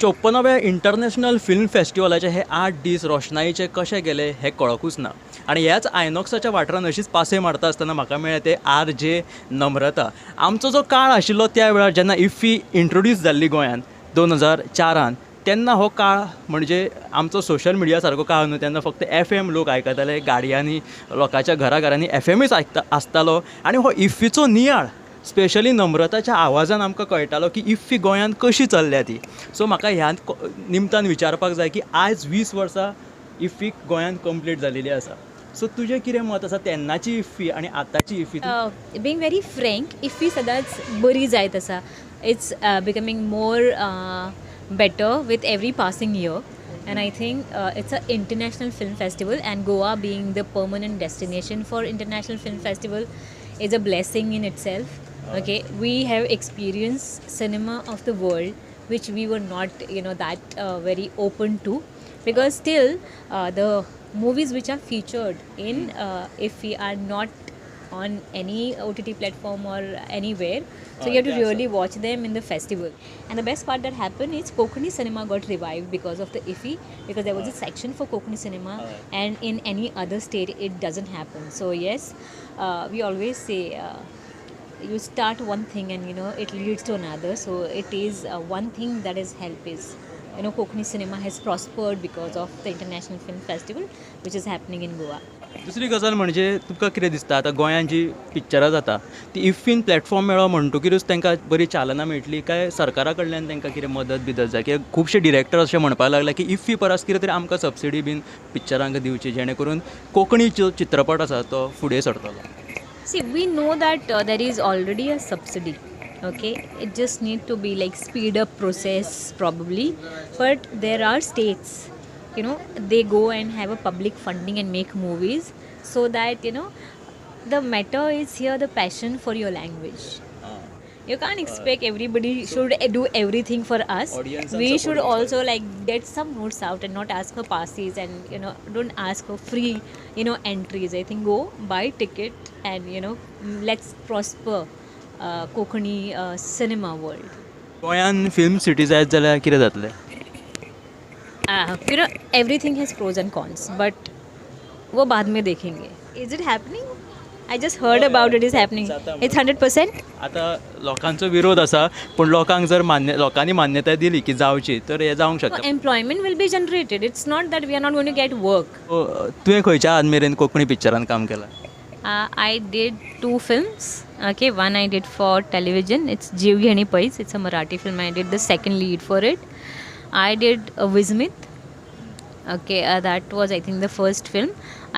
54व्या international film फेस्टिवलाचे हे 8 दीस रोशनाईचे कशे गेले हे कळकूच ना. आणि ह्याच आयनॉक्साच्या वाठारान अशीच पासे मारता आसतना म्हाका मेळ्ळे ते RJ नम्रता. आमचो जो काळ आशिल्लो त्या वेळार जेन्ना इफ्फी इंट्रोड्यूस जाल्ली गोंयांत 2004 तेन्ना हो काळ म्हणजे आमचो सोशल मिडिया सारको काळ न्हू. तेन्ना फक्त FM लोक आयकताले, गाडयांनी लोकांच्या घराघरांनी FMच आसतालो. आनी हो इफ्फीचो नियाळ स्पेशली नम्रताच्या आवाजान आमकां कळटालो की इफ्फी गोंयांत कशी चल्ल्या ती. सो म्हाका ह्या निमतान विचारपाक जाय की आयज 20 वर्सां इफ्फी गोंयांत कंप्लीट जालेली आसा. सो तुजें कितें मत आसा तेन्नाची इफ्फी आनी आतांची IFFI? Being very frank, IFFI सदांच बरी जायत आसा. It's becoming more better with every passing year, and I think it's an international film festival, and Goa being the permanent destination for international film festival is a blessing in itself. Okay, we have experienced cinema of the world which we were not that very open to, because still the movies which are featured in if we are not on any OTT platform or anywhere, so you have to really watch them in the festival. And the best part that happened is Kokani cinema got revived because of the IFFI, because there was a section for Kokani cinema, and in any other state it doesn't happen. So yes, we always say you start one thing and it leads to another. So it is one thing that has helped is Kokani cinema has prospered because of the international film festival which is happening in Goa. दुसरी गजाल म्हणजे तुमकां कितें दिसता आतां गोंयांत जी पिक्चरां जाता ती इफ्फीन प्लॅटफॉर्म मेळ्ळो म्हणटकीरूच तांकां बरी चालना मेळटली काय सरकारा कडल्यान तांकां कितें मदत बिदत जाय? कित्याक खुबशे डिरेक्टर अशें म्हणपाक लागले की इफ्फी परस कितें तरी आमकां सबसिडी बीन पिक्चरांक दिवची जेणे करून कोंकणी जो चित्रपट आसा तो फुडें सरतलो. See, we know that there is already a subsidy. Okay, it just need to be like speed up process probably, but there are states, they go and have a public funding and make movies, so that the matter is here the passion for your language. You can't expect everybody should do everything for us. We should also like get some notes out and not ask for passes, and don't ask for free entries. I think go buy ticket and let's prosper Konkani cinema world. गोंयान film city जायत जाल्यार कितें जातलें? Everything has pros and cons, but वो बाद में देखेंगे. Is it happening? I just heard about it is happening. It's 100%. आता लोकांचो विरोध आसा, पूण लोकांक जर लोकांनी मान्यताय दिली की जावची तर हे जावंक शकता. Employment will be generated. It's not that we are not going to get work. तुवें खंयच्या आद मेरेन कोंकणी पिक्चरान काम केलां? I did 2 films. Okay, one I did for television. It's Jeev Gheni Pais. It's a Marathi film. I did the second lead for it. I did a Vismit. Okay, that was I think the first film,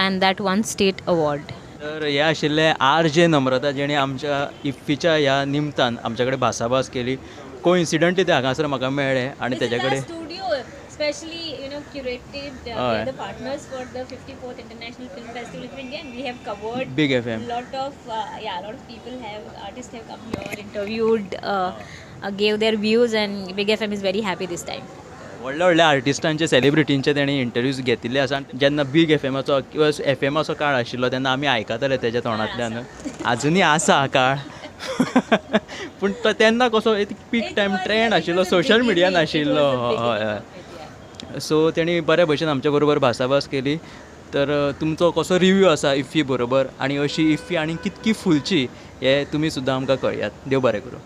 and that won state award. तर हे आशिल्ले RJ नम्रता जेणे आमच्या इफ्फीच्या ह्या निमतान आमच्या कडेन भासाभास केली. कोइन्सिडंटली ते हांगासर म्हाका मेळ्ळे आनी तेजे कडेन Specially, curated the partners for the 54th International Film Festival in India, and we have covered Big FM. lot of people artists have come here, interviewed, gave their views, and Big FM is very happy this time. व्हडल्या व्हडल्या आर्टिस्टांचे सेलिब्रिटींचे तेणी interviews घेतिल्ले आसा. जेन्ना big एफएमाचो किंवा एफएमाचो काळ आशिल्लो तेन्ना आमी आयकताले तेज्या तोंडांतल्यान. आजुनी आसा हा काळ पूण तेन्ना कसो एक पीक टायम ट्रेंड आशिल्लो, सोशल मिडिया नाशिल्लो. हय हय. सो तेणी बऱ्या भशेन आमच्या बरोबर भासाभास केली. तर तुमचो कसो रिव्यू आसा इफ्फी बरोबर, आनी अशी इफ्फी आनी कितकी फुलची हे तुमी सुद्दां आमकां कळयात. देव बरें करूं.